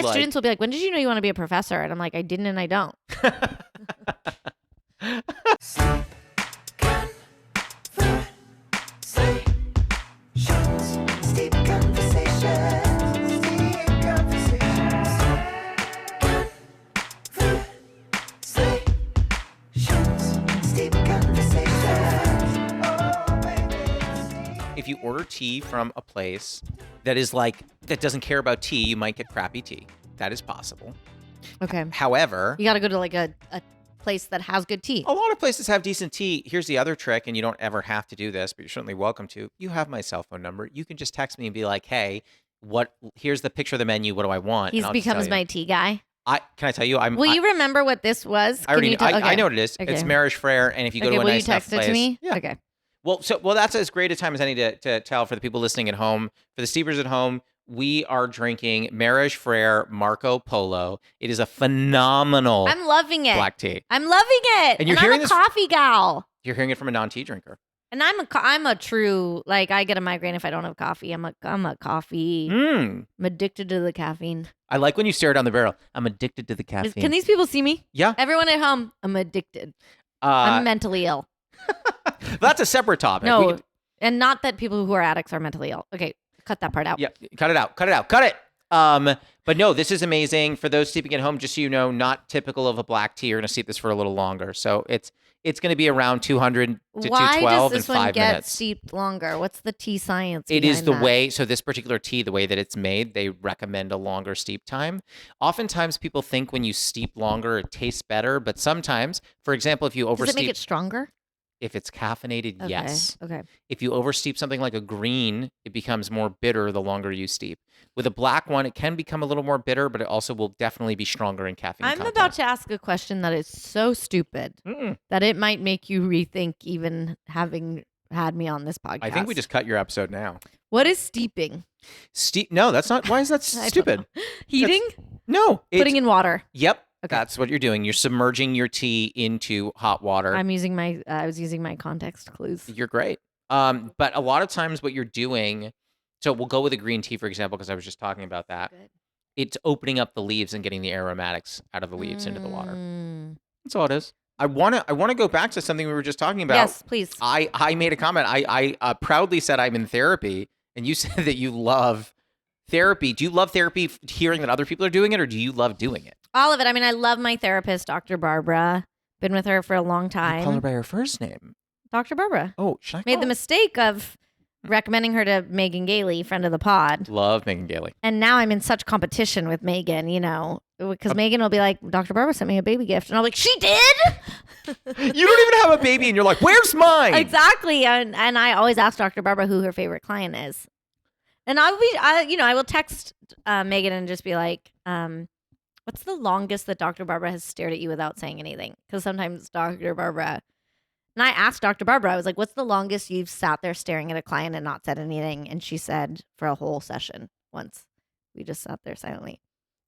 My students will be like, when did you know you want to be a professor? And I'm like, I didn't and I don't. If you order tea from a place that is like, that doesn't care about tea, you might get crappy tea. That is possible. Okay. However, you got to go to like a place that has good tea. A lot of places have decent tea. Here's the other trick, and you don't ever have to do this, but you're certainly welcome to. You have my cell phone number. You can just text me and be like, hey, here's the picture of the menu. What do I want? He becomes my tea guy. Can I tell you? Will you remember what this was? I know what it is. Okay. It's Mariage Freres, and if you go to a nice enough place. Will you text it to me? Yeah. Okay. Well, that's as great a time as any to tell for the people listening at home. For the steepers at home, we are drinking Mariage Freres Marco Polo. It is a phenomenal I'm loving it. Black tea. I'm loving it. And I'm a coffee gal. You're hearing it from a non-tea drinker. And I'm a true, like, I get a migraine if I don't have coffee. I'm a coffee. I'm addicted to the caffeine. I like when you stare down the barrel. I'm addicted to the caffeine. Can these people see me? Yeah. Everyone at home, I'm addicted. I'm mentally ill. That's a separate topic. No, and not that people who are addicts are mentally ill. Okay, cut that part out. Yeah, cut it out. Cut it. But no, this is amazing. For those steeping at home, just so you know, not typical of a black tea. You're going to steep this for a little longer. So it's going to be around 200 to 212 in 5 minutes. Why does this one get steeped longer? What's the tea science It is the that? way, so this particular tea, the way that it's made, they recommend a longer steep time. Oftentimes people think when you steep longer, it tastes better. But sometimes, for example, if you oversteep. Does it make it stronger? If it's caffeinated, okay. yes. Okay. If you oversteep something like a green, it becomes more bitter the longer you steep. With a black one, it can become a little more bitter, but it also will definitely be stronger in caffeine content. About to ask a question that is so stupid that it might make you rethink even having had me on this podcast. I think we just cut your episode now. What is steeping? No, that's not. Why is that stupid? Heating? No. Putting in water. Yep. Okay. That's what you're doing. You're submerging your tea into hot water. I was using my context clues. You're great. But a lot of times what you're doing, so we'll go with a green tea, for example, because I was just talking about that. Good. It's opening up the leaves and getting the aromatics out of the leaves into the water. That's all it is. I want to go back to something we were just talking about. Yes, please. I made a comment. I proudly said I'm in therapy, and you said that you love therapy. Do you love therapy hearing that other people are doing it, or do you love doing it? All of it. I mean, I love my therapist, Dr. Barbara. Been with her for a long time. You call her by her first name. Dr. Barbara. Oh, should I made the mistake of recommending her to Megan Gailey, friend of the pod. Love Megan Gailey. And now I'm in such competition with Megan, because Megan will be like, Dr. Barbara sent me a baby gift. And I'll be like, she did? You don't even have a baby and you're like, where's mine? Exactly. And I always ask Dr. Barbara who her favorite client is. And I will text Megan and just be like, what's the longest that Dr. Barbara has stared at you without saying anything? Because sometimes Dr. Barbara, and I asked Dr. Barbara, I was like, what's the longest you've sat there staring at a client and not said anything? And she said for a whole session once. We just sat there silently.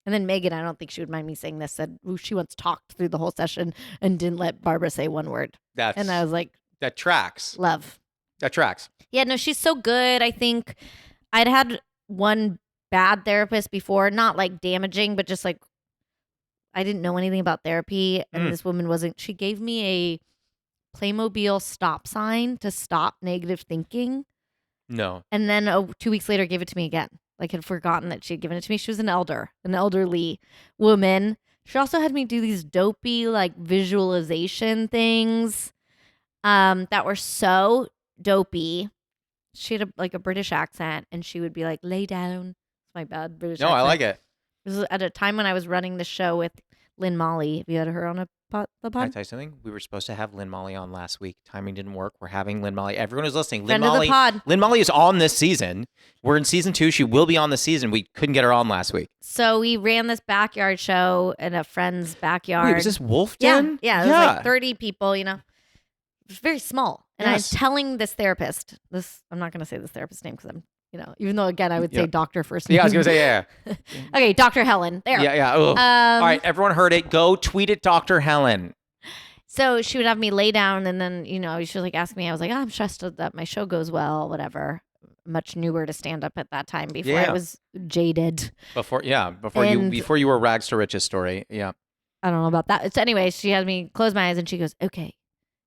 And then Megan, I don't think she would mind me saying this, said she once talked through the whole session and didn't let Barbara say one word. And I was like, that tracks. Love. That tracks. Yeah, no, she's so good. I think I'd had one bad therapist before, not like damaging, but just like I didn't know anything about therapy. And this woman she gave me a Playmobil stop sign to stop negative thinking. No. And then 2 weeks later gave it to me again. Like had forgotten that she had given it to me. She was an elderly woman. She also had me do these dopey like visualization things that were so dopey. She had a British accent and she would be like, lay down. It's my bad British accent. No, I like it. This was at a time when I was running the show with Lynn Molly. Have you had her on the pod? Can I tell you something? We were supposed to have Lynn Molly on last week. Timing didn't work. We're having Lynn Molly. Everyone who's listening, Lynn Molly is on this season. We're in season 2. She will be on the season. We couldn't get her on last week. So we ran this backyard show in a friend's backyard. Wait, was this Wolf Den? Yeah. It was like 30 people, It was very small. And I was telling this therapist, I'm not going to say this therapist's name because I'm, even though again, I would say doctor first name. Yeah, I was going to say, yeah. Okay, Dr. Helen. There. Yeah. All right, everyone heard it. Go tweet at Dr. Helen. So she would have me lay down and then, she was like asking me, I was like, I'm stressed that my show goes well, whatever. much newer to stand up at that time. Before Yeah. I was jaded. Before And- you were rags to riches story. Yeah. I don't know about that. So anyway, she had me close my eyes and she goes, "Okay,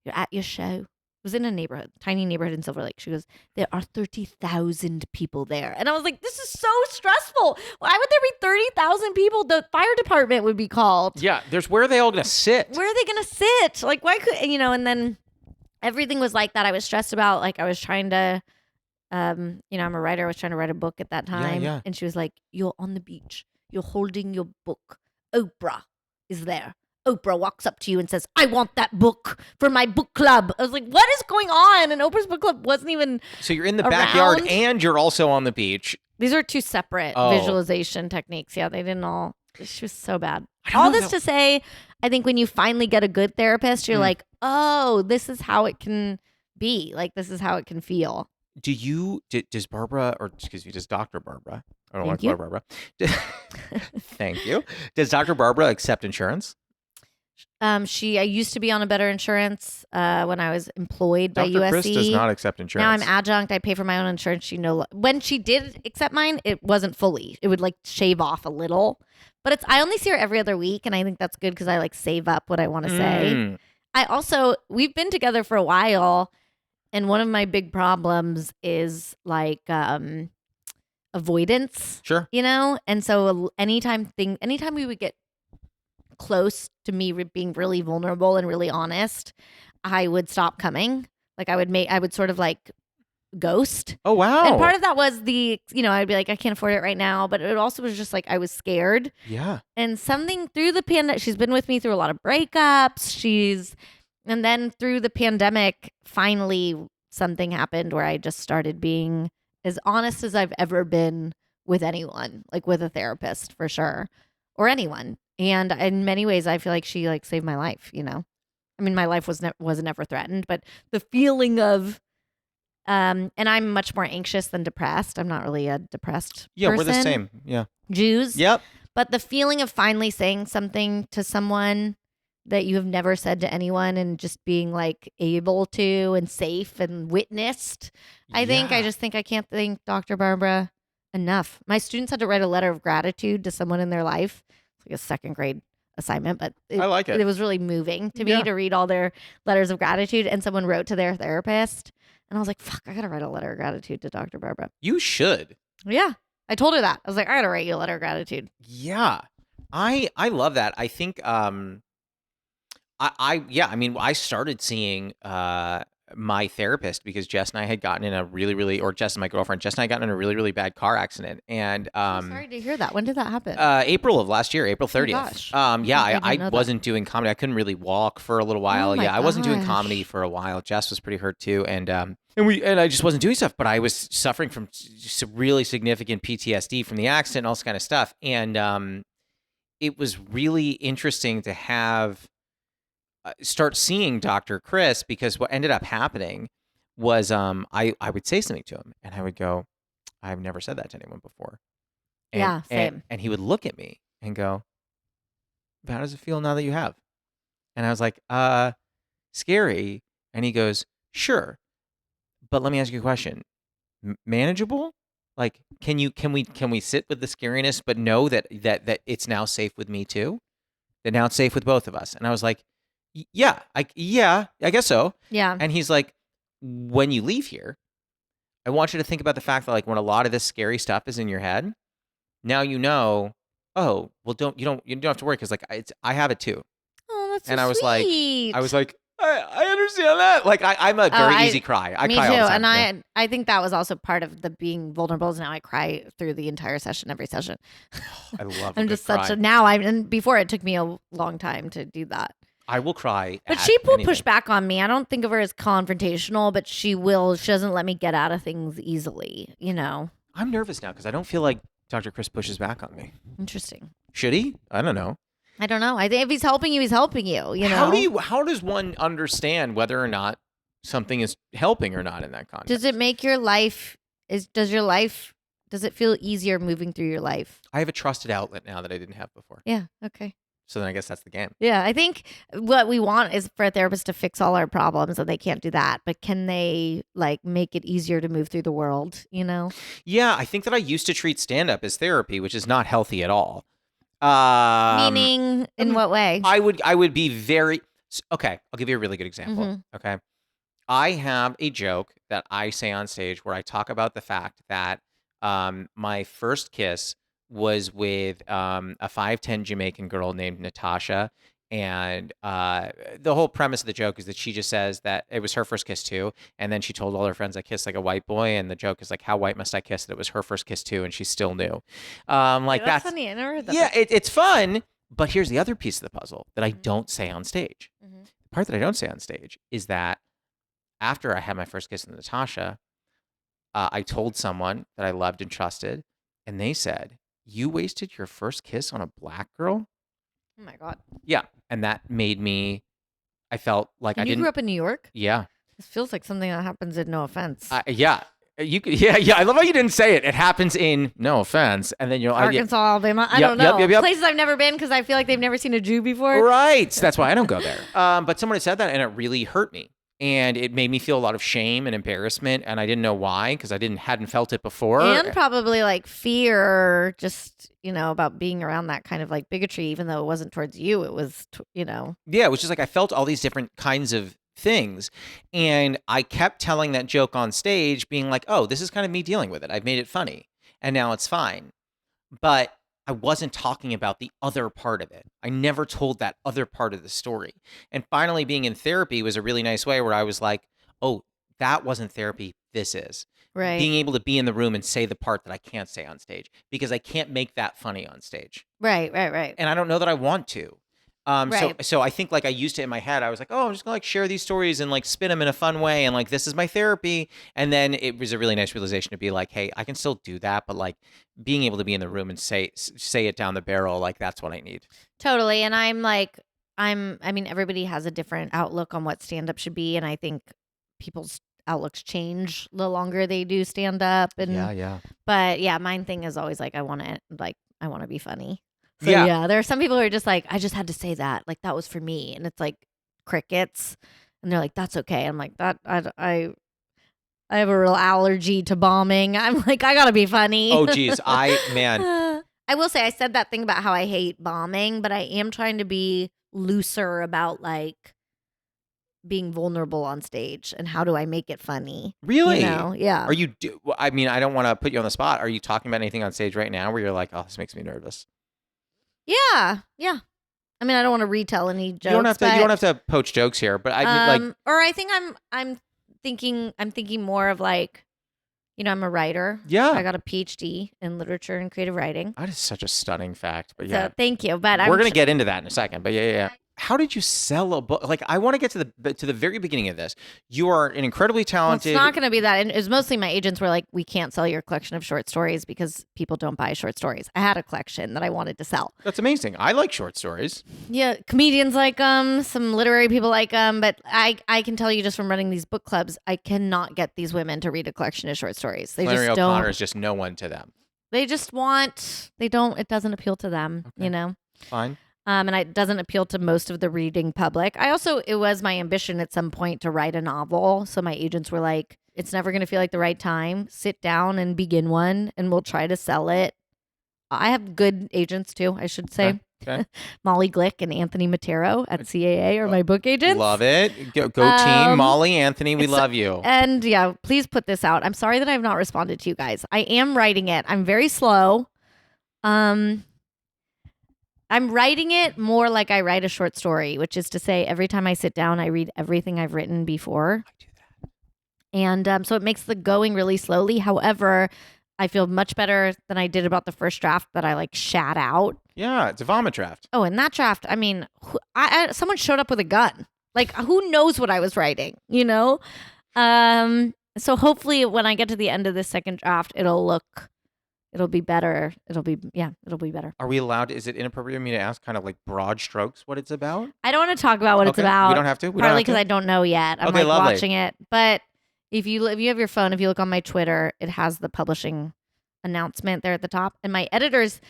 you're at your show." It was in a neighborhood, tiny neighborhood in Silver Lake. She goes, "There are 30,000 people there." And I was like, this is so stressful. Why would there be 30,000 people? The fire department would be called. Yeah. Where are they all going to sit? Where are they going to sit? Like, why could, and then everything was like that. I was stressed about, like, I was trying to, I'm a writer. I was trying to write a book at that time. Yeah. And she was like, "You're on the beach. You're holding your book. Oprah is there. Oprah walks up to you and says, 'I want that book for my book club.'" I was like, what is going on? And Oprah's book club wasn't even So you're in the backyard around. and you're also on the beach. These are two separate Oh. visualization techniques. Yeah, they didn't all. She was so bad. I don't All know this to say, I think when you finally get a good therapist, you're like, oh, this is how it can be. Like, this is how it can feel. Does Barbara, or excuse me, does Dr. Barbara, I don't want Thank to call her Barbara. Thank you. Does Dr. Barbara accept insurance? I used to be on a better insurance when I was employed by Dr. USC. Chris does not accept insurance. Now I'm adjunct. I pay for my own insurance. When she did accept mine, it wasn't fully. It would like shave off a little. But I only see her every other week, and I think that's good because I like save up what I want to say. We've been together for a while, and one of my big problems is like avoidance. Sure. And so anytime we would get close to me being really vulnerable and really honest, I would stop coming. Like I would sort of like ghost. Oh, wow. And part of that was I'd be like, I can't afford it right now. But it also was just like, I was scared. Yeah. And something through the pandemic, she's been with me through a lot of breakups. And then through the pandemic, finally something happened where I just started being as honest as I've ever been with anyone, like with a therapist for sure, or anyone. And in many ways, I feel like she like saved my life. I mean, my life wasn't ever threatened, but the feeling of, and I'm much more anxious than depressed. I'm not really a depressed person. We're the same. Yeah. Jews. Yep. But the feeling of finally saying something to someone that you have never said to anyone and just being like able to and safe and witnessed. I just think I can't thank Dr. Barbara enough. My students had to write a letter of gratitude to someone in their life. It's like a second grade assignment, but I like it. It was really moving to me to read all their letters of gratitude, and someone wrote to their therapist. And I was like, fuck, I got to write a letter of gratitude to Dr. Barbara. You should. Yeah. I told her that. I was like, I got to write you a letter of gratitude. Yeah. I love that. I think I started seeing my therapist because Jess and I had gotten in a Jess and my girlfriend, Jess and I got in a really, really bad car accident. And I'm sorry to hear that. When did that happen? April of last year, April 30th. gosh. I wasn't doing comedy. I couldn't really walk for a little while. Oh my I wasn't doing gosh. comedy for a while. Jess was pretty hurt too. And I just wasn't doing stuff, but I was suffering from some really significant PTSD from the accident and all this kind of stuff. And it was really interesting to have start seeing Dr. Chris, because what ended up happening was I would say something to him and I would go, I've never said that to anyone before. And, Same. And he would look at me and go, how does it feel now that you have? And I was like, scary. And he goes, sure. But let me ask you a question. Manageable? Like, can we sit with the scariness, but know that it's now safe with me too? That now it's safe with both of us. And I was like, I guess so. Yeah. And he's like, when you leave here, I want you to think about the fact that like when a lot of this scary stuff is in your head, now you know, oh, well, you don't have to worry because like I have it too. Oh, that's so And sweet. I was like, I understand that. Like I'm a very easy cry. I me cry too. all the time. And I think that was also part of the being vulnerable. Is now I cry through the entire session, every session. I love. I'm just such a and before it took me a long time to do that. I will cry. But she will push back on me. I don't think of her as confrontational, but she will. She doesn't let me get out of things easily. I'm nervous now because I don't feel like Dr. Chris pushes back on me. Interesting. Should he? I don't know. I don't know. I think if he's helping you, he's helping you. How does one understand whether or not something is helping or not in that context? Does it make your life? Does it feel easier moving through your life? I have a trusted outlet now that I didn't have before. Yeah. Okay. So then I guess that's the game. Yeah, I think what we want is for a therapist to fix all our problems, and they can't do that. But can they like make it easier to move through the world? You know? Yeah, I think that I used to treat stand-up as therapy, which is not healthy at all. Meaning, in what way? I would be very okay. I'll give you a really good example. Mhm. Okay, I have a joke that I say on stage where I talk about the fact that my first kiss was with a 5'10" Jamaican girl named Natasha. And the whole premise of the joke is that she just says that it was her first kiss too. And then she told all her friends, I kissed like a white boy. And the joke is like, how white must I kiss that it was her first kiss too? And she still knew. Like Wait, that's funny. I never heard that. yeah, it's fun. But here's the other piece of the puzzle that I Mhm. don't say on stage. Mhm. The part that I don't say on stage is that after I had my first kiss with Natasha, I told someone that I loved and trusted, and they said, "You wasted your first kiss on a black girl?" Oh my god. Yeah, and that made me. I felt like I And you didn't. grew up in New York? Yeah, This feels like something that happens in No Offense. yeah. You could, yeah. I love how you didn't say it. It happens in no offense, and then you're yeah. Arkansas, Alabama. I Yep, don't know. yep. Places I've never been because I feel like they've never seen a Jew before. Right. That's why I don't go there. But somebody said that, and it really hurt me. And it made me feel a lot of shame and embarrassment, and I didn't know why because I hadn't felt it before. And probably like fear, just about being around that kind of like bigotry, even though it wasn't towards you, it was, Yeah, it was just like I felt all these different kinds of things, and I kept telling that joke on stage, being like, "Oh, this is kind of me dealing with it. I've made it funny, and now it's fine." But I wasn't talking about the other part of it. I never told that other part of the story. And finally, being in therapy was a really nice way where I was like, oh, that wasn't therapy. This is. right. Being able to be in the room and say the part that I can't say on stage because I can't make that funny on stage. Right. And I don't know that I want to. Right. So I think like I used it in my head. I was like, oh, I'm just gonna like share these stories and like spin them in a fun way, and like this is my therapy. And then it was a really nice realization to be like, hey, I can still do that, but like being able to be in the room and say it down the barrel, like that's what I need. Totally. And I mean, everybody has a different outlook on what stand up should be. And I think people's outlooks change the longer they do stand up. And Yeah. But yeah, mine thing is always like, I want to be funny. So yeah, there are some people who are just like, I just had to say that. Like, that was for me. And it's like crickets. And they're like, that's okay. I'm like, I have a real allergy to bombing. I'm like, I gotta be funny. Oh, geez. Man. I will say I said that thing about how I hate bombing, but I am trying to be looser about like being vulnerable on stage and how do I make it funny. Really? Yeah. Are you? I mean, I don't want to put you on the spot. Are you talking about anything on stage right now where you're like, oh, this makes me nervous? Yeah. I mean, I don't want to retell any jokes. You don't have to poach jokes here, but I mean, like, or I think I'm thinking more of like, I'm a writer. Yeah. I got a PhD in literature and creative writing. that is such a stunning fact. But yeah, So thank you. But we're gonna get into that in a second. But yeah. How did you sell a book? Like, I want to get to the very beginning of this. You are an incredibly Well, talented. it's not going to be that. And it was mostly my agents were like, we can't sell your collection of short stories because people don't buy short stories. I had a collection that I wanted to sell. That's amazing. I like short stories. Yeah, comedians like them, some literary people like them, but I can tell you just from running these book clubs, I cannot get these women to read a collection of short stories. They Flannery just O'Connor don't. is just no one to them. They just want. They don't. It doesn't appeal to them. Okay. Fine. And it doesn't appeal to most of the reading public. It was my ambition at some point to write a novel. So my agents were like, it's never going to feel like the right time. Sit down and begin one, and we'll try to sell it. I have good agents too, I should say. Okay. Molly Glick and Anthony Matero at CAA are my book agents. Love it. Go team. Molly, Anthony, we love you. And yeah, please put this out. I'm sorry that I have not responded to you guys. I am writing it. I'm very slow. I'm writing it more like I write a short story, which is to say every time I sit down, I read everything I've written before. I do that. And so it makes the going really slowly. However, I feel much better than I did about the first draft that I like shat out. Yeah, it's a vomit draft. Oh, and that draft, I mean, someone showed up with a gun. Like, who knows what I was writing, So hopefully when I get to the end of this second draft, it'll be better. It'll be better. Are we allowed? Is it inappropriate for me to ask kind of like broad strokes what it's about? I don't want to talk about what it's about. We don't have to? Partly because I don't know yet. I'm Okay, lovely. watching it. But if you have your phone, if you look on my Twitter, it has the publishing announcement there at the top. And my editors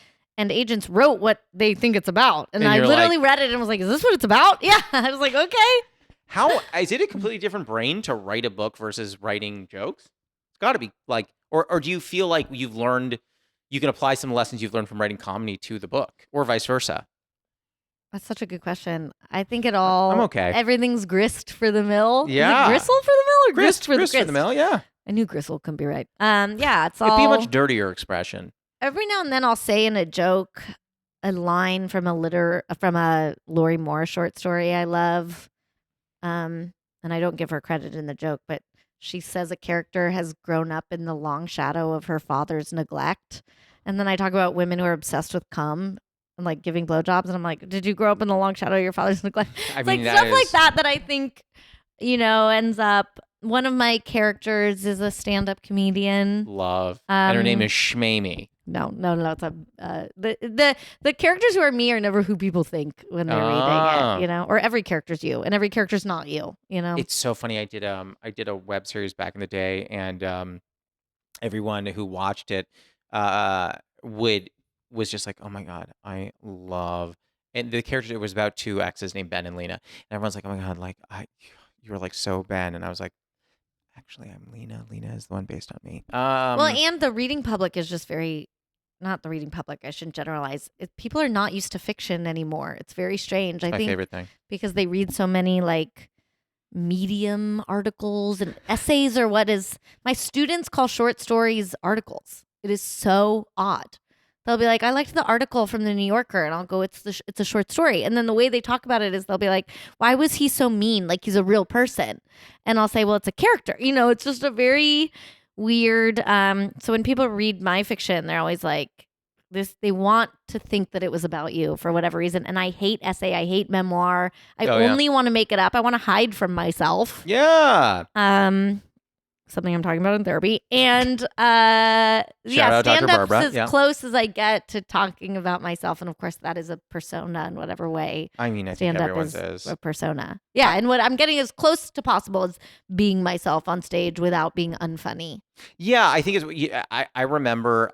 and agents wrote what they think it's about. And I you're literally like- read it and was like, is this what it's about? Yeah. I was like, okay. How is it a completely different brain to write a book versus writing jokes? It's got to be like, or do you feel like you've learned, you can apply some lessons you've learned from writing comedy to the book, or vice versa? That's such a good question. I think it all. I'm okay. Everything's grist for the mill. Yeah. Is it gristle for the mill or grist for the grist? for the mill, yeah. I knew gristle can be right. Yeah, it's all. It'd be a much dirtier expression. Every now and then I'll say in a joke a line from a Lori Moore short story I love. And I don't give her credit in the joke, but she says a character has grown up in the long shadow of her father's neglect. And then I talk about women who are obsessed with cum and like giving blowjobs. And I'm like, did you grow up in the long shadow of your father's neglect? I It's mean, like stuff like that I think, ends up. One of my characters is a stand-up comedian. Love. And her name is Shmamie. No. It's the characters who are me are never who people think when they're reading it, or every character's you, and every character's not you. It's so funny. I did a web series back in the day, and everyone who watched it was just like, oh my god, I love. And the character, it was about two exes named Ben and Lena, and everyone's like, oh my god, like you were like so Ben, and I was like, actually, I'm Lena. Lena is the one based on me. Well, and the reading public is just not the reading public. I shouldn't generalize. People are not used to fiction anymore. It's very strange. I my think favorite thing. because they read so many like Medium articles and essays, or what is my students call short stories articles. It is so odd. They'll be like, I liked the article from the New Yorker, and I'll go, it's a short story. And then the way they talk about it is they'll be like, why was he so mean? Like he's a real person. And I'll say, well, it's a character. It's just a very weird. So when people read my fiction, they're always like, they want to think that it was about you for whatever reason. And I hate essay. I hate memoir. I only want to make it up. I want to hide from myself. Yeah. Something I'm talking about in therapy. And Shout out Dr. stand-up's Barbara. as Yeah. close as I get to talking about myself. And of course, that is a persona in whatever way. I mean, I think Stand-up everyone's is is. a persona. Yeah, and what I'm getting as close to possible is being myself on stage without being unfunny. Yeah, I think I remember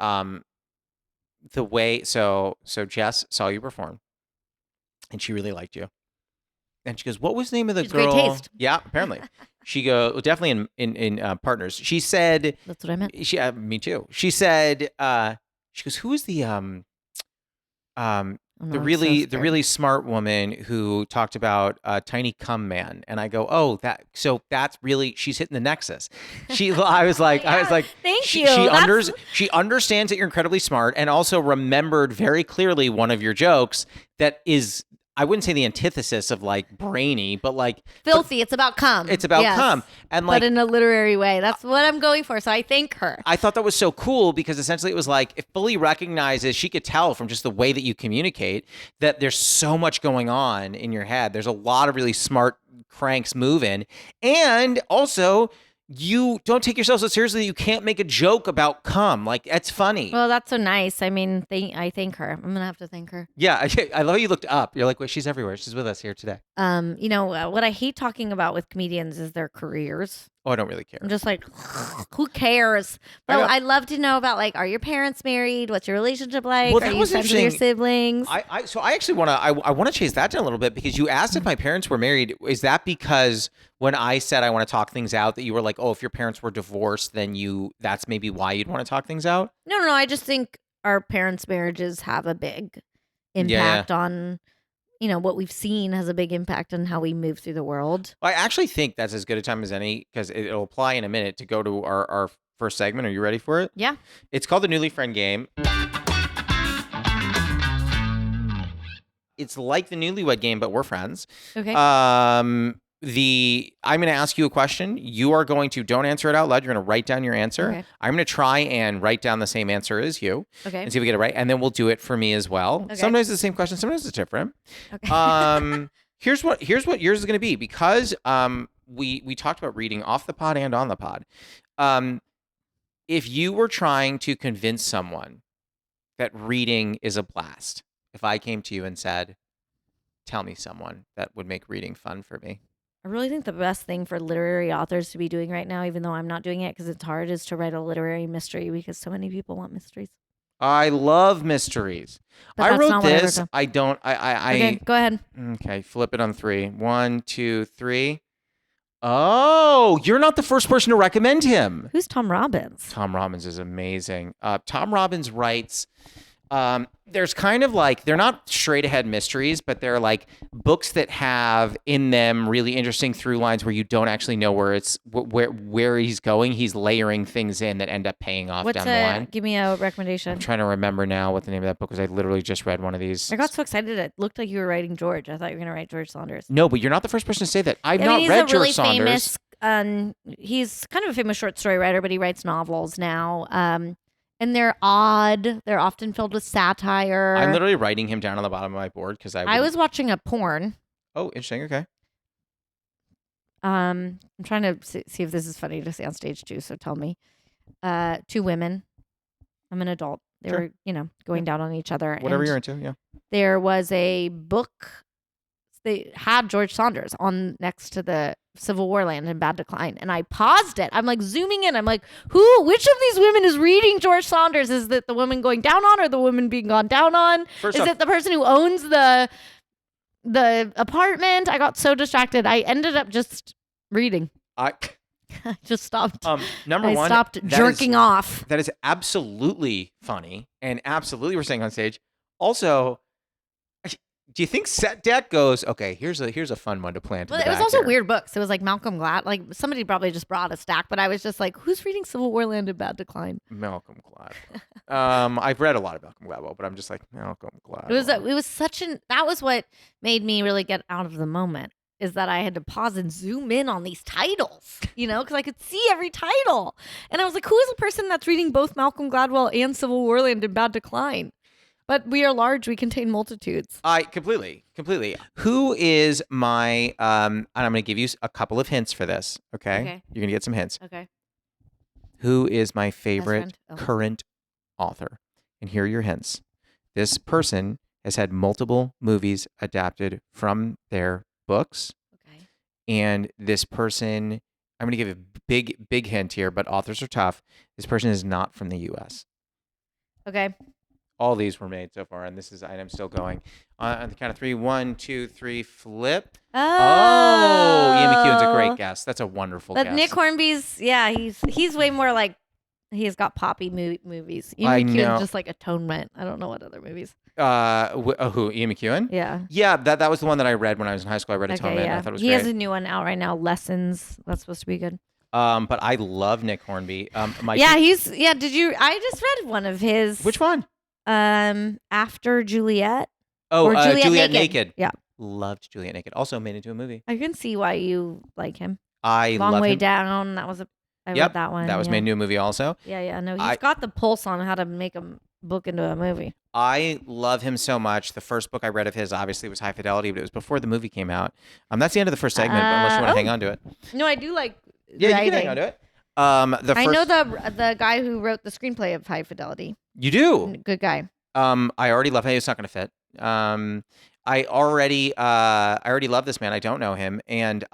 the way. So Jess saw you perform, and she really liked you. And she goes, "What was the name of the She's girl?" great taste. Yeah, apparently. She goes, well, definitely in Partners. She said, That's what I meant. me too. She said, she goes, "Who is the the really smart woman who talked about Tiny Cum Man?" And I go, "Oh, that's really, she's hitting the nexus." I was like, Thank she, you. She understands that you're incredibly smart, and also remembered very clearly one of your jokes that is, I wouldn't say the antithesis of like brainy, but like filthy. It's about cum. It's about cum, and like, but in a literary way. That's what I'm going for. So I thank her. I thought that was so cool because essentially it was like, it fully recognizes, she could tell from just the way that you communicate that there's so much going on in your head. There's a lot of really smart cranks moving, and also you don't take yourself so seriously that you can't make a joke about cum. Like, that's funny. Well, that's so nice. I mean, I thank her. I'm gonna have to thank her. Yeah, I love how you looked up. You're like, wait, she's everywhere. She's with us here today. What I hate talking about with comedians is their careers. Oh, I don't really care. I'm just like, who cares? But I'd love to know about, like, are your parents married? What's your relationship like? Well, are you friends with your siblings? So I actually want to chase that down a little bit, because you asked if my parents were married. Is that because when I said I want to talk things out, that you were like, oh, if your parents were divorced, then that's maybe why you'd want to talk things out? No. I just think our parents' marriages have a big impact on, what we've seen has a big impact on how we move through the world. I actually think that's as good a time as any, because it'll apply in a minute, to go to our first segment. Are you ready for it? Yeah. It's called the Newly Friend Game. It's like the Newlywed Game, but we're friends. Okay. I'm going to ask you a question. You are going to, don't answer it out loud. You're going to write down your answer. Okay. I'm going to try and write down the same answer as you. Okay. And see if we get it right. And then we'll do it for me as well. Okay. Sometimes it's the same question. Sometimes it's different. Okay. Here's what yours is going to be, because we talked about reading off the pod and on the pod. If you were trying to convince someone that reading is a blast, if I came to you and said, tell me someone that would make reading fun for me. I really think the best thing for literary authors to be doing right now, even though I'm not doing it because it's hard, is to write a literary mystery, because so many people want mysteries. I love mysteries. But I that's wrote not what I wrote this. down. I don't. Okay, go ahead. Okay, flip it on 3. 1, 2, 3. Oh, you're not the first person to recommend him. Who's Tom Robbins? Tom Robbins is amazing. Tom Robbins writes. There's kind of like, they're not straight ahead mysteries, but they're like books that have in them really interesting through lines where you don't actually know where he's going. He's layering things in that end up paying off down the line. Give me a recommendation. I'm trying to remember now what the name of that book was. I literally just read one of these. I got so excited. It looked like you were writing George. I thought you were going to write George Saunders. No, but you're not the first person to say that. I've I mean, not he's read a really George Saunders. famous. He's kind of a famous short story writer, but he writes novels now. And they're odd. They're often filled with satire. I'm literally writing him down on the bottom of my board because I was watching a porn. Oh, interesting. Okay. I'm trying to see if this is funny to say on stage too. So tell me. 2 women. I'm an adult. They Sure. were, going down on each other. Whatever and you're into, yeah. There was a book. They had George Saunders on next to the Civil War land in bad decline. And I paused it. I'm like zooming in. I'm like, which of these women is reading George Saunders? Is it the woman going down on or the woman being gone down on? First Is off, it the person who owns the apartment? I got so distracted. I ended up just reading. I just stopped. Number one, I stopped jerking off. That is absolutely funny and absolutely we're saying on stage. Also, do you think set deck goes, okay, here's a fun one to plant? Well, it was also weird books. It was like Malcolm Gladwell. Like somebody probably just brought a stack, but I was just like, who's reading Civil War Land in bad decline? Malcolm Gladwell. I've read a lot of Malcolm Gladwell, but I'm just like, Malcolm Gladwell. It was that was what made me really get out of the moment, is that I had to pause and zoom in on these titles, because I could see every title. And I was like, who is a person that's reading both Malcolm Gladwell and Civil War Land in bad decline? But we are large. We contain multitudes. Completely. Who is my, and I'm going to give you a couple of hints for this, okay? You're going to get some hints. Okay. Who is my favorite current author? And here are your hints. This person has had multiple movies adapted from their books. Okay. And this person, I'm going to give a big hint here, but authors are tough. This person is not from the U.S. Okay. All these were made so far, and this is I'm still going. On the count of 3, 1, 2, 3, flip. Oh, Ian McEwan's a great guest. That's a wonderful guest. But Nick Hornby's, he's way more like, he's got poppy movies. Ian McEwan's just like Atonement. I don't know what other movies. Who? Ian McEwan? Yeah. Yeah, that was the one that I read when I was in high school. I read Atonement. Yeah. I thought it was he great. has a new one out right now, Lessons. That's supposed to be good. But I love Nick Hornby. I just read one of his. Which one? After Juliet. Oh, or Juliet Naked. Yeah. Loved Juliet Naked. Also made into a movie. I can see why you like him. I Long love Way him. Down. I read that one. That was made into a movie also. Yeah. No, he's got the pulse on how to make a book into a movie. I love him so much. The first book I read of his obviously was High Fidelity, but it was before the movie came out. That's the end of the first segment, but unless you want to hang on to it. No, I do like Yeah, writing. you can hang on to it. I know the guy who wrote the screenplay of High Fidelity. You do? Good guy. I already love him. It's not going to fit. I already love this man. I don't know him, and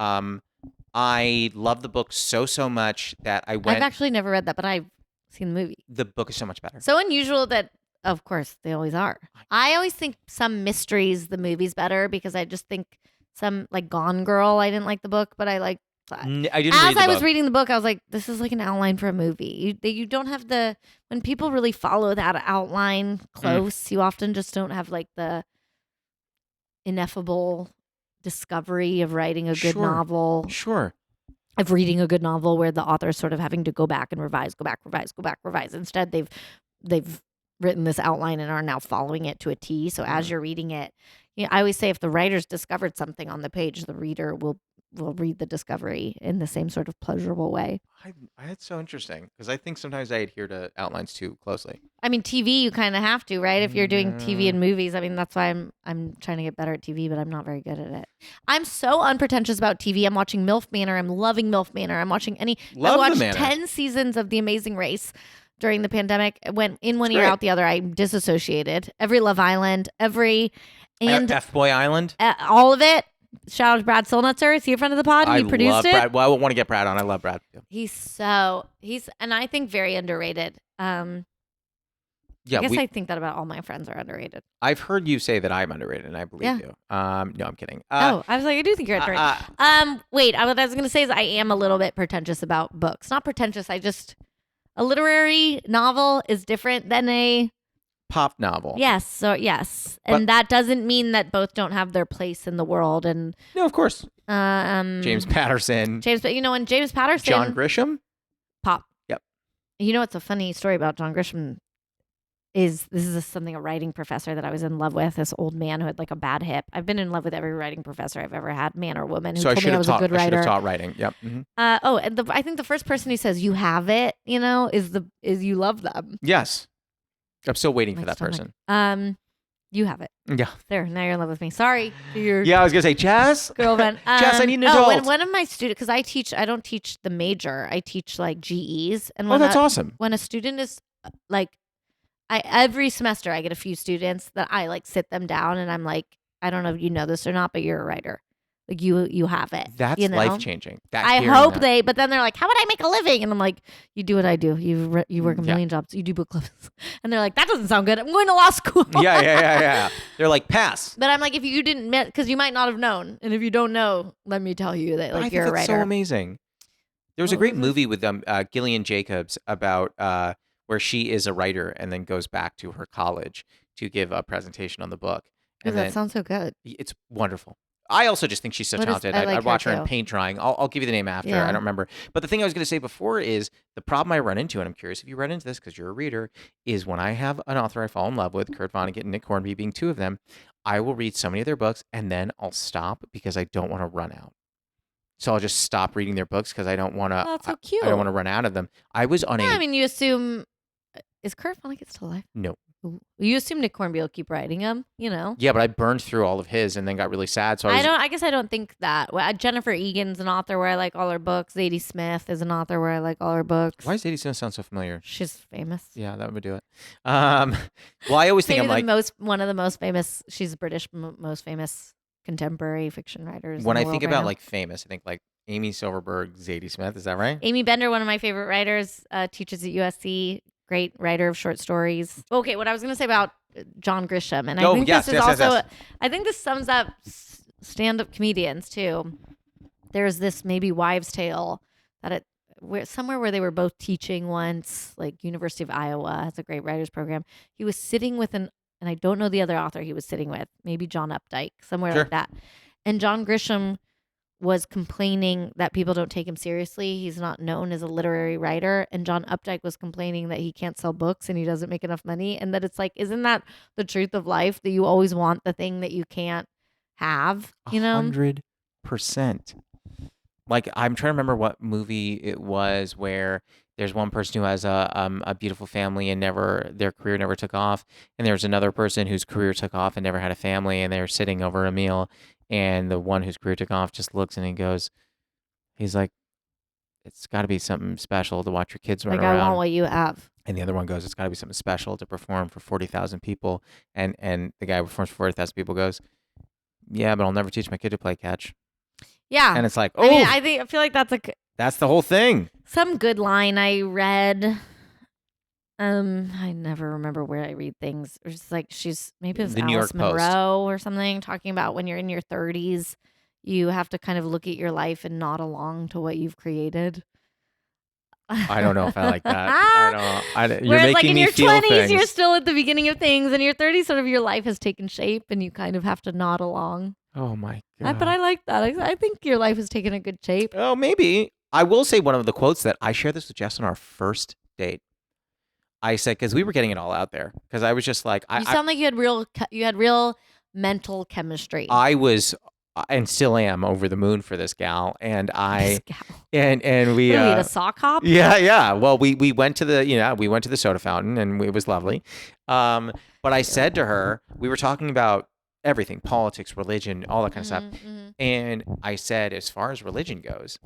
I love the book so much that I went. I've actually never read that, but I've seen the movie. The book is so much better. So unusual that, of course, they always are. I always think some mysteries the movie's better because I just think some like Gone Girl. I didn't like the book, but I like. I didn't read As the I was book. reading the book, I was like, this is like an outline for a movie. You don't have when people really follow that outline close, you often just don't have like the ineffable discovery of writing a good novel. Sure. Of reading a good novel where the author is sort of having to go back and revise. Instead, they've written this outline and are now following it to a T. So as you're reading it, I always say if the writer's discovered something on the page, the reader will read the discovery in the same sort of pleasurable way. That's so interesting because I think sometimes I adhere to outlines too closely. I mean, TV, you kind of have to, right? If you're doing TV and movies, I mean, that's why I'm trying to get better at TV, but I'm not very good at it. I'm so unpretentious about TV. I'm watching MILF Manor. I'm loving MILF Manor. I'm watching I watched 10 seasons of The Amazing Race during the pandemic. Went in one ear, out the other. I disassociated. Every Love Island, F-Boy Island, all of it. Shout out to Brad Solnutzer. Is he a friend of the pod? He produced love it. Brad. Well, I want to get Brad on. I love Brad. Yeah. He's and I think very underrated. Yeah, I guess I think that about all my friends are underrated. I've heard you say that I'm underrated, and I believe Yeah. you. No, I'm kidding. Oh, I was like, I do think you're underrated. Wait, what I was gonna say is I am a little bit pretentious about books. Not pretentious. A literary novel is different than a pop novel. yes. So yes, But- and that doesn't mean that both don't have their place in the world. And No, of course. James Patterson, but and James Patterson, John Grisham. pop. Yep. You know what's a funny story about John Grisham is this is something a writing professor that I was in love with, this old man who had like a bad hip. I've been in love with every writing professor I've ever had, man or woman, who So I told should me I have was taught. a good I should writer. have taught writing. Yep. And I think the first person who says you have it, is you love them. Yes. I'm still waiting for that stomach. person. You have it. Yeah. There, now you're in love with me. Sorry to your Yeah, I was gonna say, Jess. girlfriend. Jess, I need an adult. One of my students, because I don't teach the major. I teach like GEs. And Oh, that's awesome. when a student is like, every semester I get a few students that I like sit them down and I'm like, I don't know if you know this or not, but you're a writer. Like you have it. That's life changing. I hope but then they're like, how would I make a living? And I'm like, you do what I do. You work a million jobs. You do book clubs. And they're like, that doesn't sound good. I'm going to law school. Yeah. They're like, pass. But I'm like, if you didn't, because you might not have known. And if you don't know, let me tell you that like you're a writer. So amazing. There was a great movie with Gillian Jacobs about where she is a writer and then goes back to her college to give a presentation on the book. And that sounds so good. It's wonderful. I also just think she's so talented. I'd watch her in paint drying. I'll give you the name after. Yeah. I don't remember. But the thing I was going to say before is the problem I run into, and I'm curious if you run into this because you're a reader, is when I have an author I fall in love with, Kurt Vonnegut and Nick Hornby being two of them, I will read so many of their books and then I'll stop because I don't want to run out. So I'll just stop reading their books because I don't want to. That's so cute. I don't want to run out of them. I was on I mean, you assume is Kurt Vonnegut still alive? No. You assume Nick Hornby will keep writing them, Yeah, but I burned through all of his and then got really sad. So I guess I don't think that. Well, Jennifer Egan's an author where I like all her books. Zadie Smith is an author where I like all her books. Why does Zadie Smith sound so familiar? She's famous. Yeah, that would do it. Well, I always think one of the most famous. She's British most famous contemporary fiction writers. When I think about like famous, I think like Amy Silverberg, Zadie Smith. Is that right? Amy Bender, one of my favorite writers, teaches at USC. Great writer of short stories. Okay, what I was going to say about John Grisham, and I think this is also. I think this sums up stand-up comedians too. There's this maybe wives' tale that somewhere where they were both teaching once, like University of Iowa has a great writers program. He was sitting with and I don't know the other author he was sitting with, maybe John Updike, somewhere like that. And John Grisham was complaining that people don't take him seriously. He's not known as a literary writer. And John Updike was complaining that he can't sell books and he doesn't make enough money. And that it's like, isn't that the truth of life, that you always want the thing that you can't have, 100%. Like, I'm trying to remember what movie it was where there's one person who has a beautiful family and their career never took off. And there's another person whose career took off and never had a family. And they're sitting over a meal. And the one whose career took off just looks and he's like, it's got to be something special to watch your kids run around. I want what you have. And the other one goes, it's got to be something special to perform for 40,000 people. And the guy who performs for 40,000 people goes, yeah, but I'll never teach my kid to play catch. Yeah. And it's like, I feel like that's the whole thing. Some good line I read. I never remember where I read things. It was like maybe it was the New Alice York Post. Monroe or something, talking about when you're in your 30s, you have to kind of look at your life and nod along to what you've created. I don't know if I like that. You're Whereas, making me feel like in your 20s, things. you're still at the beginning of things, and your 30s, sort of your life has taken shape, and you kind of have to nod along. Oh my God! But I like that. I think your life has taken a good shape. Oh, maybe. I will say one of the quotes that I shared this with Jess on our first date. I said, because we were getting it all out there, because I was just like, You sound like you had real mental chemistry. I was and still am over the moon for this gal, and and we a sock hop. Yeah. Well, we went to the soda fountain, and it was lovely. But I said to her, we were talking about everything, politics, religion, all that kind of stuff, and I said, as far as religion goes,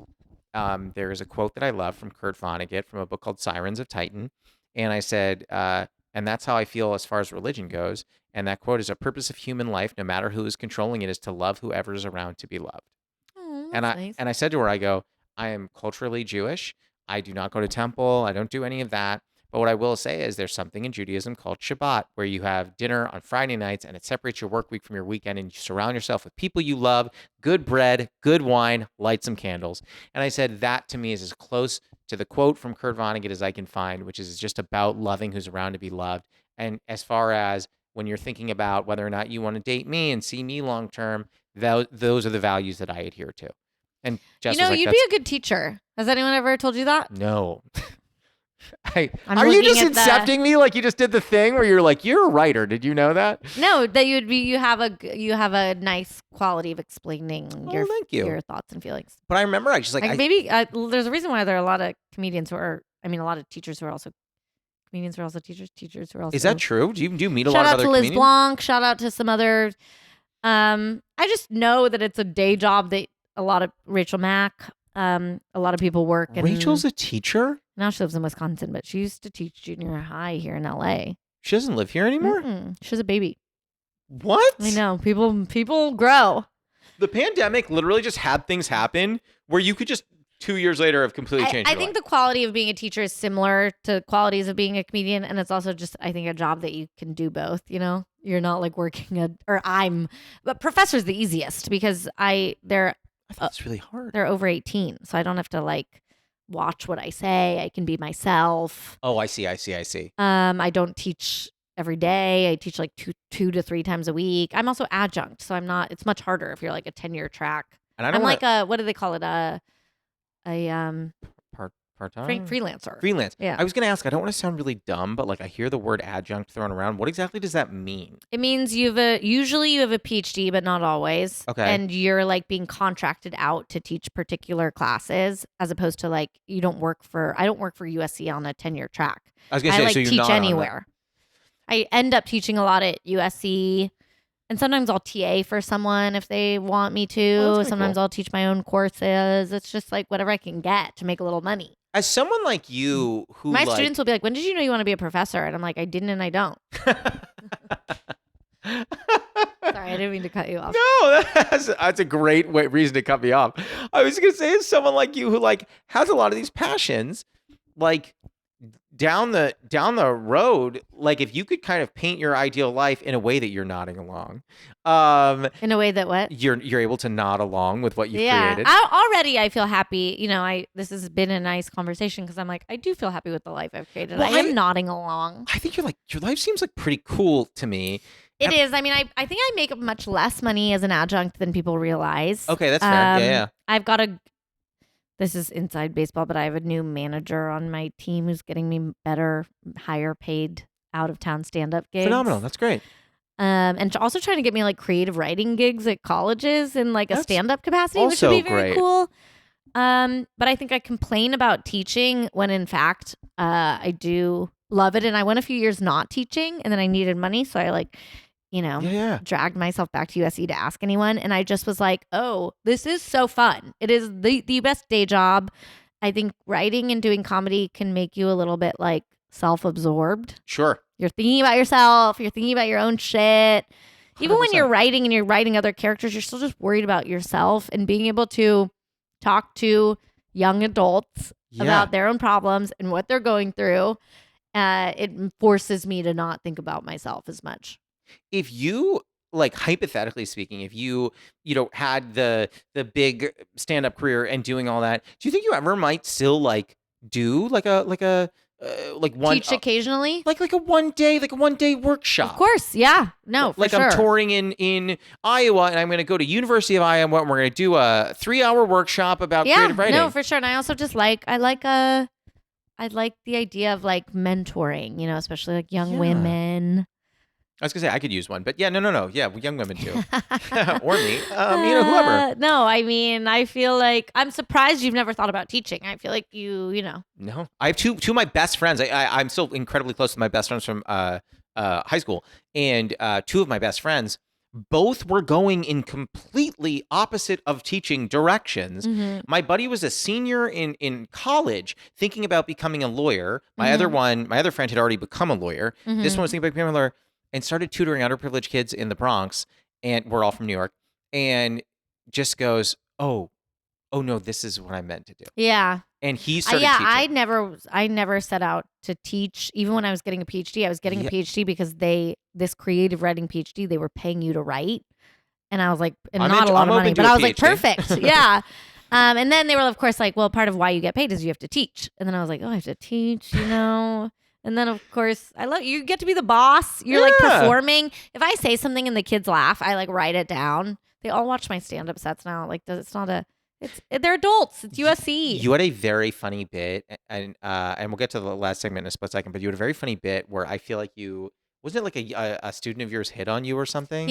there is a quote that I love from Kurt Vonnegut from a book called Sirens of Titan. And I said, and that's how I feel as far as religion goes. And that quote is, a purpose of human life, no matter who is controlling it, is to love whoever is around to be loved. Oh, Nice. I said to her, I go, I am culturally Jewish. I do not go to temple. I don't do any of that. But what I will say is there's something in Judaism called Shabbat, where you have dinner on Friday nights and it separates your work week from your weekend, and you surround yourself with people you love, good bread, good wine, light some candles. And I said that to me is as close to the quote from Kurt Vonnegut as I can find, which is just about loving who's around to be loved. And as far as when you're thinking about whether or not you want to date me and see me long term, those are the values that I adhere to. And Jess was like, you'd be a good teacher. Has anyone ever told you that? no. I'm Are you looking just at the- incepting me like you just did the thing where you're like, you're a writer? Did you know that? No, that you have a nice quality of explaining Thank you. your thoughts and feelings. But I remember I just like, Maybe there's a reason why there are a lot of comedians a lot of teachers who are also comedians who are also teachers. Teachers who are also. is that true? Do you meet a Shout lot of out other to Liz comedians? Blanc. Shout out to some other. I just know that it's a day job that a lot of Rachel Mack. A lot of people work. And Rachel's a teacher? now she lives in Wisconsin, but she used to teach junior high here in LA. She doesn't live here anymore? She has a baby. What? I know. People grow. The pandemic literally just had things happen where you could just 2 years later have completely changed I your think life. the quality of being a teacher is similar to qualities of being a comedian, and it's also just I think a job that you can do both. You're not like but professor's the easiest because they're I thought it's really hard. they're over 18, so I don't have to like watch what I say. I can be myself. Oh, I see. I don't teach every day. I teach like two to three times a week. I'm also adjunct, so I'm not. It's much harder if you're like a 10-year track. And I don't I'm wanna- like what do they call it? A part-time? freelancer. Freelance. Yeah. I was going to ask, I don't want to sound really dumb, but like I hear the word adjunct thrown around. What exactly does that mean? It means usually you have a PhD, but not always. Okay. And you're like being contracted out to teach particular classes, as opposed to like I don't work for USC on a 10-year track. I was going to say, like so you're teach not on that- anywhere. I end up teaching a lot at USC, and sometimes I'll TA for someone if they want me to. Oh, that's kinda Sometimes cool. I'll teach my own courses. It's just like whatever I can get to make a little money. As someone like you who My like, students will be like, "When did you know you want to be a professor?" And I'm like, "I didn't, and I don't." Sorry, I didn't mean to cut you off. No, that's a great reason to cut me off. I was gonna say, as someone like you who like has a lot of these passions, like down the road, like if you could kind of paint your ideal life in a way that you're nodding along, In a way that what? you're able to nod along with what you've Yeah, created. already I feel happy. This has been a nice conversation because I'm like, I do feel happy with the life I've created. Well, I am nodding along. I think your life seems like pretty cool to me. It is. I mean, I think I make much less money as an adjunct than people realize. Okay, that's fair. Yeah. I've got this is inside baseball, but I have a new manager on my team who's getting me better, higher paid out of town stand up gigs. Phenomenal. That's great. And also trying to get me like creative writing gigs at colleges in like a That's stand up capacity, which would also be very great. cool. But I think I complain about teaching when in fact I do love it. And I went a few years not teaching and then I needed money. So I Yeah. dragged myself back to USC to ask anyone. And I just was like, oh, this is so fun. It is the best day job. I think writing and doing comedy can make you a little bit like self-absorbed. Sure. You're thinking about yourself. You're thinking about your own shit. Even when 100%. you're writing and you're writing other characters, you're still just worried about yourself, and being able to talk to young adults Yeah. about their own problems and what they're going through. It forces me to not think about myself as much. If you like hypothetically speaking, if you had the big stand up career and doing all that, do you think you ever might still like do like one Teach occasionally? like a one day workshop? Of course. Yeah. No, for Like sure. I'm touring in Iowa and I'm going to go to University of Iowa and we're going to do a 3-hour workshop about Yeah. creative writing. No, for sure. And I also just I like the idea of like mentoring, especially like young Yeah. women. I was going to say I could use one, but yeah, no. Yeah, young women too. Or me. Whoever. No, I mean, I feel like I'm surprised you've never thought about teaching. I feel like you know. No, I have two of my best friends. I'm still incredibly close to my best friends from high school, and two of my best friends both were going in completely opposite of teaching directions. Mhm. My buddy was a senior in college, thinking about becoming a lawyer. My Mhm. other friend had already become a lawyer. This Mhm. one was thinking about becoming a lawyer and started tutoring underprivileged kids in the Bronx, and we're all from New York, and just goes, oh. oh no, this is what I meant to do. Yeah. And he started Yeah, teaching. I never set out to teach. Even when I was getting a PhD, I was getting Yeah. a PhD because this creative writing PhD, they were paying you to write. And I was like, and not a lot of money, but I was like, perfect. Yeah. And then they were, of course, like, well, part of why you get paid is you have to teach. And then I was like, oh, I have to teach, you know? And then, of course, you get to be the boss. You're like performing. If I say something and the kids laugh, I like write it down. They all watch my stand-up sets now. Like, it's not a, they're adults. It's USC. You had a very funny bit, and we'll get to the last segment in a split second, but you had a very funny bit where I feel like wasn't it like a student of yours hit on you or something?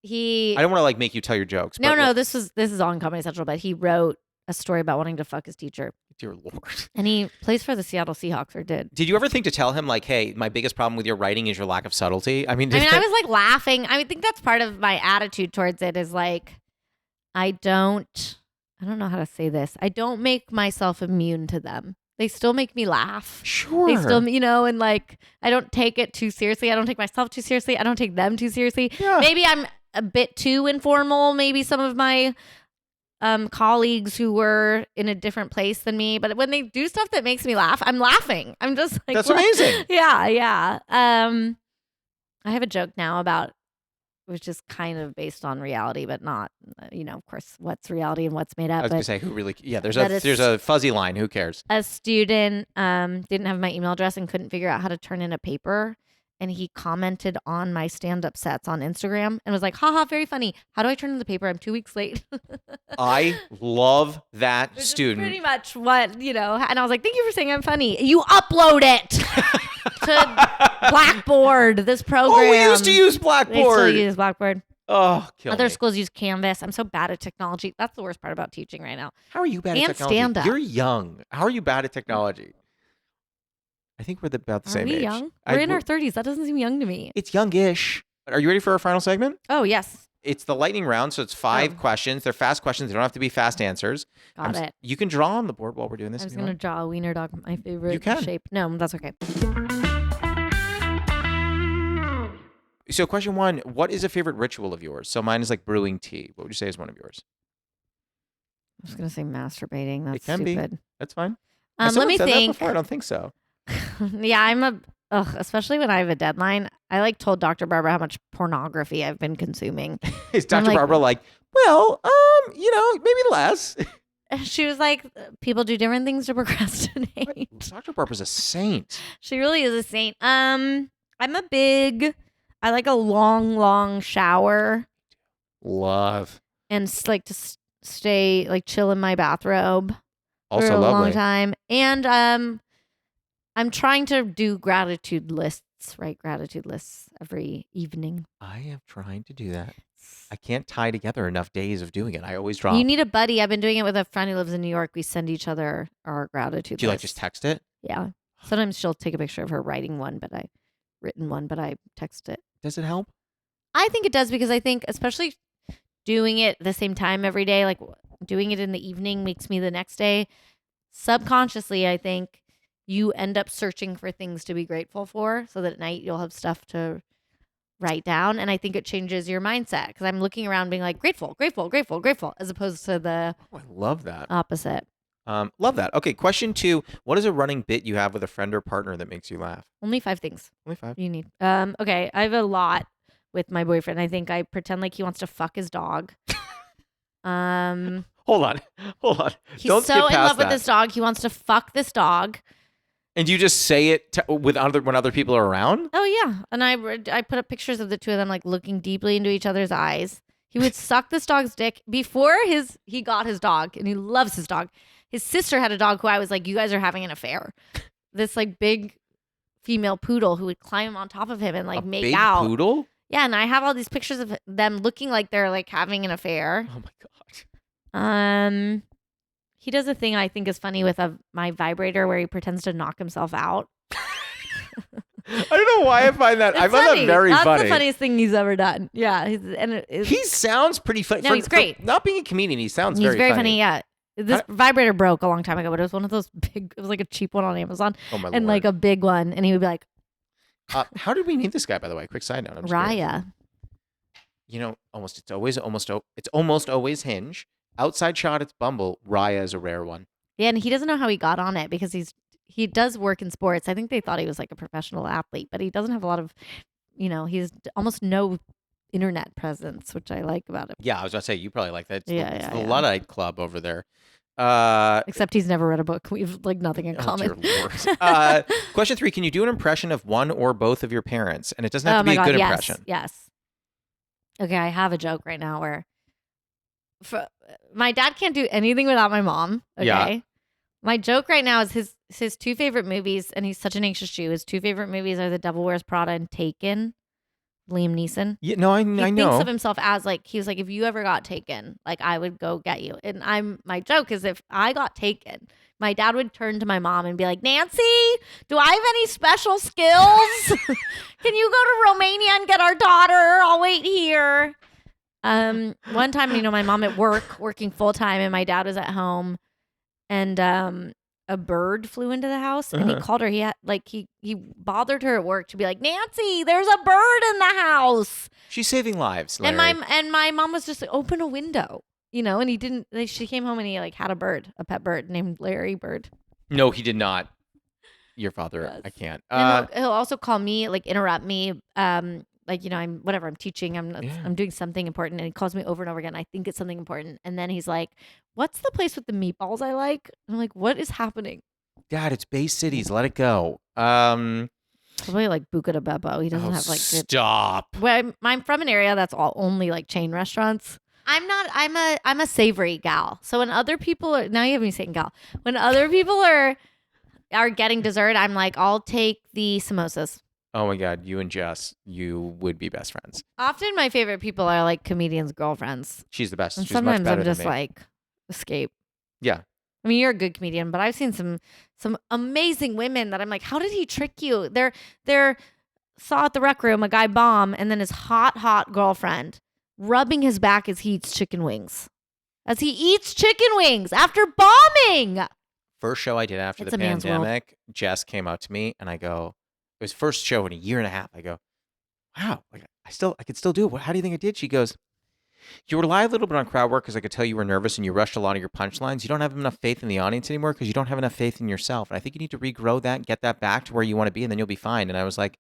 He I don't want to like make you tell your jokes. No, but no, this is on Comedy Central, but he wrote a story about wanting to fuck his teacher. Dear Lord. And he plays for the Seattle Seahawks, or did. Did you ever think to tell him like, hey, my biggest problem with your writing is your lack of subtlety? I mean, I was like laughing. I think that's part of my attitude towards it is like, I don't know how to say this. I don't make myself immune to them. They still make me laugh. Sure. They still, and like, I don't take it too seriously. I don't take myself too seriously. I don't take them too seriously. Yeah. Maybe I'm a bit too informal. Maybe some of my colleagues who were in a different place than me, but when they do stuff that makes me laugh, I'm laughing. I'm just like, that's amazing. Yeah. I have a joke now about, which is kind of based on reality, but not, of course, what's reality and what's made up. I was going to say, who really, there's a fuzzy line. Who cares? A student didn't have my email address and couldn't figure out how to turn in a paper. And he commented on my stand-up sets on Instagram and was like, haha, very funny. How do I turn in the paper? I'm 2 weeks late. I love that student. Pretty much what, and I was like, thank you for saying I'm funny. You upload it to Blackboard, this program. Oh, we used to use Blackboard. They still use Blackboard. Oh, kill Other me. schools use Canvas. I'm so bad at technology. That's the worst part about teaching right now. How are you bad at technology? Stand-up. You're young. How are you bad at technology? I think we're about the same age. Are we young? We're in our 30s. That doesn't seem young to me. It's youngish. Are you ready for our final segment? Oh, yes. It's the lightning round, so it's 5 questions. They're fast questions. They don't have to be fast answers. Got it. You can draw on the board while we're doing this. I was going to draw a wiener dog, my favorite You can. shape. No, that's okay. So question 1, what is a favorite ritual of yours? So mine is like brewing tea. What would you say is one of yours? I was going to say masturbating. That's it can stupid. Be. That's fine. Let me think. That before. I don't think so. Yeah, especially when I have a deadline. I told Dr. Barbara how much pornography I've been consuming. Is Dr. Barbara like, well, maybe less? She was like, people do different things to procrastinate. Dr. Barbara's a saint. She really is a saint. I like a long shower. Love. And like to stay chill in my bathrobe Also for a lovely. long time. And I'm trying to do gratitude lists, write gratitude lists every evening. I am trying to do that. I can't tie together enough days of doing it. I always drop. You need a buddy. I've been doing it with a friend who lives in New York. We send each other our gratitude Do you lists. just text it? Yeah. Sometimes she'll take a picture of her writing one, but I text it. Does it help? I think it does because I think especially doing it at the same time every day, like doing it in the evening makes me the next day. Subconsciously, I think you end up searching for things to be grateful for so that at night you'll have stuff to write down. And I think it changes your mindset because I'm looking around being like grateful, as opposed to the I love that. opposite. Love that. Okay, question 2. What is a running bit you have with a friend or partner that makes you laugh? Only 5 things. Only 5. You need. Okay, I have a lot with my boyfriend. I think I pretend like he wants to fuck his dog. Hold on. He's Don't so skip in past love with that. this dog. He wants to fuck this dog. And you just say it when other people are around? Oh yeah, and I put up pictures of the two of them looking deeply into each other's eyes. He would suck this dog's dick before he got his dog, and he loves his dog. His sister had a dog who I was like, you guys are having an affair. This big female poodle who would climb on top of him and make big out. Poodle? Yeah, and I have all these pictures of them looking like they're having an affair. Oh my god. He does a thing I think is funny with my vibrator where he pretends to knock himself out. I don't know why I find that. I find that very That's funny. That's the funniest thing he's ever done. Yeah, he sounds pretty funny. No, he's great. For not being a comedian, he sounds He's very funny. Yeah. This vibrator broke a long time ago, but it was one of those big. It was a cheap one on Amazon, Oh my and lord. a big one. And he would be like, how did we meet this guy? By the way, quick side note. I'm just curious. Raya. It's almost always Hinge, outside shot, it's Bumble. Raya is a rare one. Yeah, and he doesn't know how he got on it because he does work in sports. I think they thought he was like a professional athlete, but he doesn't have a lot of, he's almost no internet presence, which I like about him. Yeah, I was about to say, you probably like that. It's the Yeah. Luddite Club over there. Except he's never read a book. We've like nothing in common. Dear Lord. Question 3, can you do an impression of one or both of your parents? And it doesn't have to be a good impression. Yes. Okay, I have a joke right now where my dad can't do anything without my mom. Okay. Yeah. My joke right now is his two favorite movies, and he's such an anxious Jew. His two favorite movies are The Devil Wears Prada and Taken. Liam Neeson. Yeah, no, I He know. thinks of himself as like, he was like, if you ever got taken, like I would go get you. And my joke is, if I got taken, my dad would turn to my mom and be like, Nancy, do I have any special skills? Can you go to Romania and get our daughter? I'll wait here. One time, my mom at work, working full time, and my dad was at home, and a bird flew into the house, and he called her. He had he bothered her at work to be like, Nancy, there's a bird in the house. She's saving lives, Larry. And my mom was just like, open a window, and he didn't. She came home and he like had a pet bird named Larry Bird. No, he did not. Your father, Yes. I can't. And he'll also call me, like interrupt me. I'm teaching, I'm doing something important, and he calls me over and over again. I think it's something important, and then he's like, "What's the place with the meatballs I like?" And I'm like, "What is happening?" Dad, it's Bay Cities. Let it go. Probably like Buca de Beppo. He doesn't have like stop. Well, I'm from an area that's only like chain restaurants. I'm not. I'm a savory gal. So when other people are, now you have me saying gal. When other people are getting dessert, I'm like, I'll take the samosas. Oh my God, you and Jess, you would be best friends. Often my favorite people are like comedians' girlfriends. She's the best. And She's much sometimes better I'm just than me. like, escape. Yeah. I mean, you're a good comedian, but I've seen some amazing women that I'm like, how did he trick you? They're saw at the rec room a guy bomb, and then his hot girlfriend rubbing his back as he eats chicken wings. As he eats chicken wings after bombing. First show I did after It's the a man's world. pandemic, Jess came up to me and I go, it was first show in a year and a half. I go, wow, like I could still do it. How do you think I did? She goes, you rely a little bit on crowd work because I could tell you were nervous and you rushed a lot of your punchlines. You don't have enough faith in the audience anymore because you don't have enough faith in yourself. And I think you need to regrow that, get that back to where you want to be, and then you'll be fine. And I was like,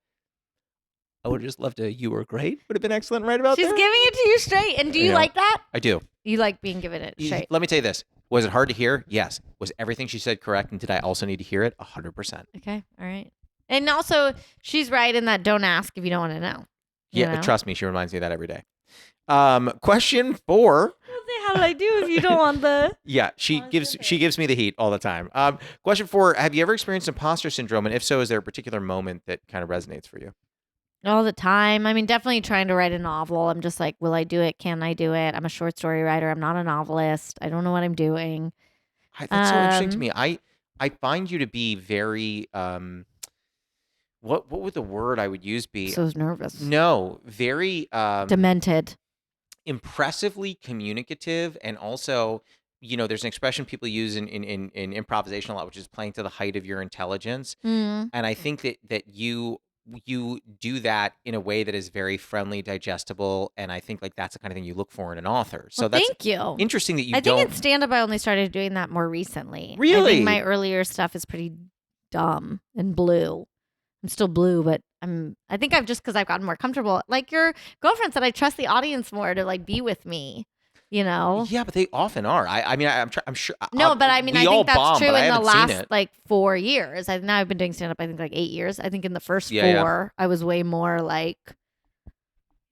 I would have just loved to. You were great. Would have been excellent right about She's there. giving it to you straight. And do you like that? I do. You like being given it straight. Let me tell you this. Was it hard to hear? Yes. Was everything she said correct? And did I also need to hear it? 100%. Okay. All right. And also, she's right in that don't ask if you don't want to know. Yeah, trust me. She reminds me of that every day. Question 4. How did I do if you don't want the... Yeah, she gives me the heat all the time. Question 4, have you ever experienced imposter syndrome? And if so, is there a particular moment that kind of resonates for you? All the time. I mean, definitely trying to write a novel. I'm just like, will I do it? Can I do it? I'm a short story writer. I'm not a novelist. I don't know what I'm doing. That's so interesting to me. I find you to be very... what would the word I would use be? So nervous. No, very... demented. Impressively communicative, and also, there's an expression people use in improvisation a lot, which is playing to the height of your intelligence. Mm. And I think that you do that in a way that is very friendly, digestible, and I think like that's the kind of thing you look for in an author. So that's thank you. Interesting that you I don't. think in stand-up I only started doing that more recently. Really? I think my earlier stuff is pretty dumb and blue. I'm still blue, but I think I've just because I've gotten more comfortable. Like your girlfriend said, I trust the audience more to like be with me. Yeah, but they often are. I'm sure. No, but I mean, I think that's true in the last it. like 4 years. Now I've been doing stand up. I think like 8 years. I think in the first 4, Yeah. I was way more like,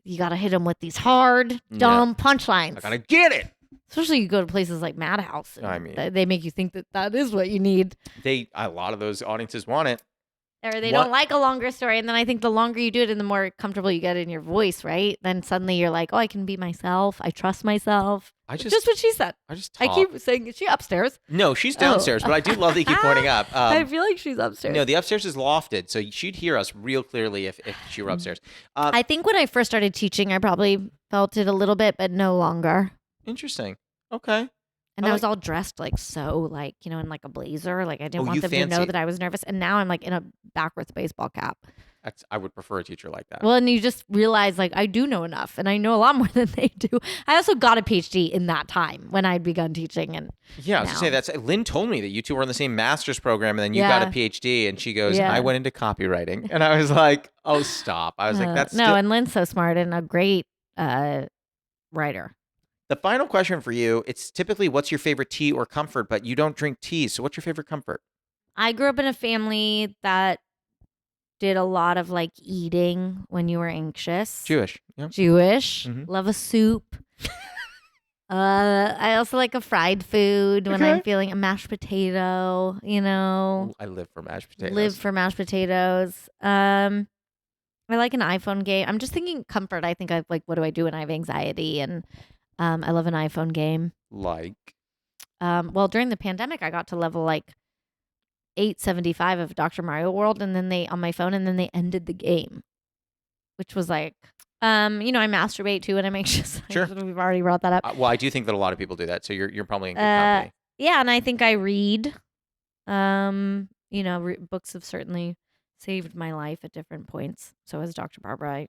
you got to hit them with these hard, dumb punchlines. I gotta get it. Especially you go to places like Madhouse. I mean, they make you think that is what you need. A lot of those audiences want it. Or they don't like a longer story. And then I think the longer you do it and the more comfortable you get in your voice, right? Then suddenly you're like, oh, I can be myself. I trust myself. Just what she said. I keep saying, is she upstairs? No, she's downstairs, but I do love that you keep pointing up. I feel like she's upstairs. No, the upstairs is lofted, so she'd hear us real clearly if she were upstairs. I think when I first started teaching, I probably felt it a little bit, but no longer. Interesting. Okay. And I was all dressed like so, like, in like a blazer. Like I didn't want them to know that I was nervous. And now I'm like in a backwards baseball cap. I would prefer a teacher like that. Well, and you just realize like I do know enough and I know a lot more than they do. I also got a PhD in that time when I'd begun teaching. And yeah, I was gonna say that's Lynn told me that you two were in the same master's program and then you got a PhD and she goes, I went into copywriting. And I was like, oh, stop. I was like, that's no, and Lynn's so smart and a great writer. The final question for you, it's typically what's your favorite tea or comfort, but you don't drink tea. So what's your favorite comfort? I grew up in a family that did a lot of like eating when you were anxious. Jewish. Yeah. Jewish. Love a soup. I also like a fried food when I'm feeling a mashed potato, you know. I live for mashed potatoes. I like an iPhone game. I'm just thinking comfort. I think like, what do I do when I have anxiety? And I love an iPhone game. Like? Well, during the pandemic, I got to level like 875 of Dr. Mario World and then they ended the game, which was like, I masturbate too when I'm anxious. Sure. We've already brought that up. Well, I do think that a lot of people do that. So you're probably in good company. Yeah. And I think I read, books have certainly saved my life at different points. So has Dr. Barbara.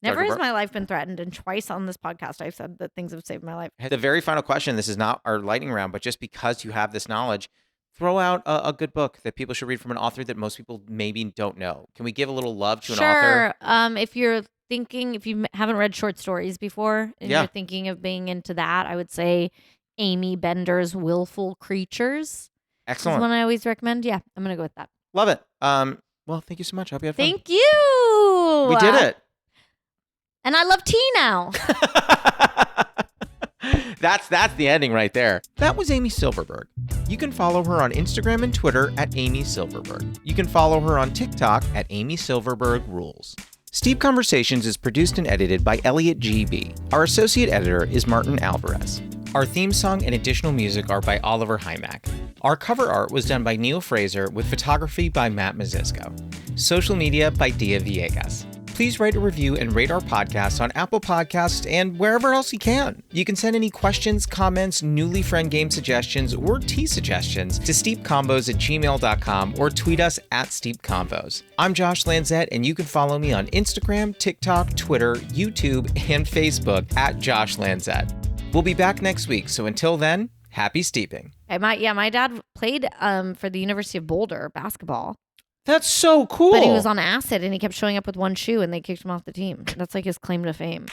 Never has my life been threatened, and twice on this podcast I've said that things have saved my life. The very final question, this is not our lightning round, but just because you have this knowledge, throw out a good book that people should read from an author that most people maybe don't know. Can we give a little love to an author? Sure. If you haven't read short stories before and you're thinking of being into that, I would say Amy Bender's Willful Creatures. Excellent. Is one I always recommend. Yeah, I'm going to go with that. Love it. Well, thank you so much. I hope you had fun. Thank you. We did it. And I love tea now. That's the ending right there. That was Amy Silverberg. You can follow her on Instagram and Twitter at Amy Silverberg. You can follow her on TikTok at Amy Silverberg Rules. Steep Conversations is produced and edited by Elliot G.B. Our associate editor is Martin Alvarez. Our theme song and additional music are by Oliver Hymack. Our cover art was done by Neil Fraser with photography by Matt Mazisco. Social media by Dia Villegas. Please write a review and rate our podcast on Apple Podcasts and wherever else you can. You can send any questions, comments, newly friend game suggestions, or tea suggestions to steepcombos@gmail.com or tweet us at steepcombos. I'm Josh Lanzette, and you can follow me on Instagram, TikTok, Twitter, YouTube, and Facebook at Josh Lanzette. We'll be back next week, so until then, happy steeping. My dad played for the University of Boulder basketball. That's so cool. But he was on acid and he kept showing up with one shoe and they kicked him off the team. That's like his claim to fame.